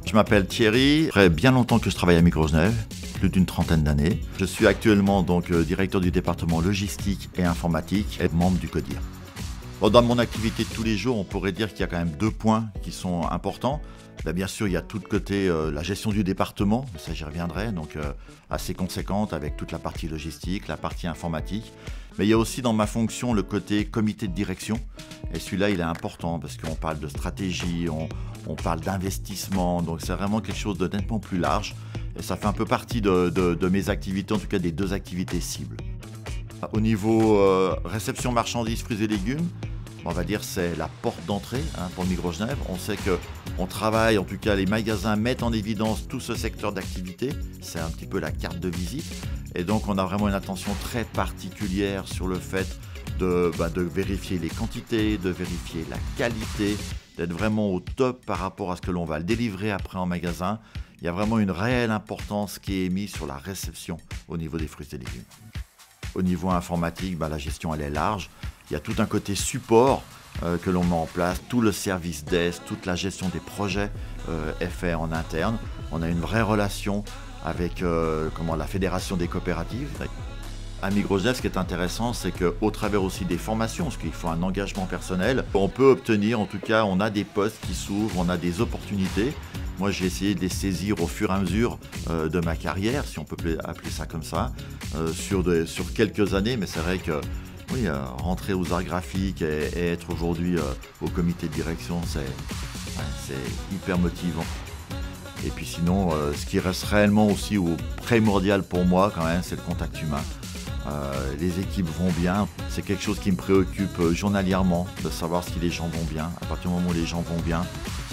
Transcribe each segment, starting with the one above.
Je m'appelle Thierry, ça fait bien longtemps que je travaille à Microgenève, plus d'une trentaine d'années. Je suis actuellement donc directeur du département logistique et informatique et membre du CODIR. Bon, dans mon activité de tous les jours, on pourrait dire qu'il y a quand même deux points qui sont importants. Bien sûr, il y a tout le côté la gestion du département, ça j'y reviendrai, donc assez conséquente avec toute la partie logistique, la partie informatique. Mais il y a aussi dans ma fonction le côté comité de direction. Et celui-là, il est important parce qu'on parle de stratégie, on parle d'investissement, donc c'est vraiment quelque chose de nettement plus large. Et ça fait un peu partie de mes activités, en tout cas des deux activités cibles. Au niveau réception marchandises, fruits et légumes, on va dire c'est la porte d'entrée pour Microgenève. On sait qu'on travaille, en tout cas les magasins mettent en évidence tout ce secteur d'activité. C'est un petit peu la carte de visite. Et donc on a vraiment une attention très particulière sur le fait de vérifier les quantités, de vérifier la qualité, d'être vraiment au top par rapport à ce que l'on va délivrer après en magasin. Il y a vraiment une réelle importance qui est mise sur la réception au niveau des fruits et légumes. Au niveau informatique, la gestion elle est large. Il y a tout un côté support que l'on met en place, tout le service desk, toute la gestion des projets est fait en interne. On a une vraie relation avec la fédération des coopératives. À Microgenève, ce qui est intéressant, c'est qu'au travers aussi des formations, parce qu'il faut un engagement personnel, on peut obtenir, en tout cas, on a des postes qui s'ouvrent, on a des opportunités. Moi, j'ai essayé de les saisir au fur et à mesure de ma carrière, si on peut appeler ça comme ça, sur quelques années, mais c'est vrai que oui, rentrer aux arts graphiques et être aujourd'hui au comité de direction, c'est hyper motivant. Et puis sinon, ce qui reste réellement aussi primordial pour moi quand même, c'est le contact humain. Les équipes vont bien, c'est quelque chose qui me préoccupe journalièrement, de savoir si les gens vont bien. À partir du moment où les gens vont bien,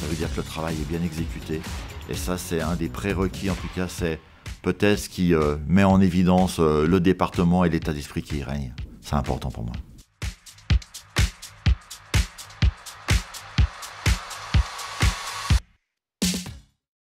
ça veut dire que le travail est bien exécuté. Et ça, c'est un des prérequis, en tout cas, c'est peut-être ce qui met en évidence le département et l'état d'esprit qui y règne. C'est important pour moi.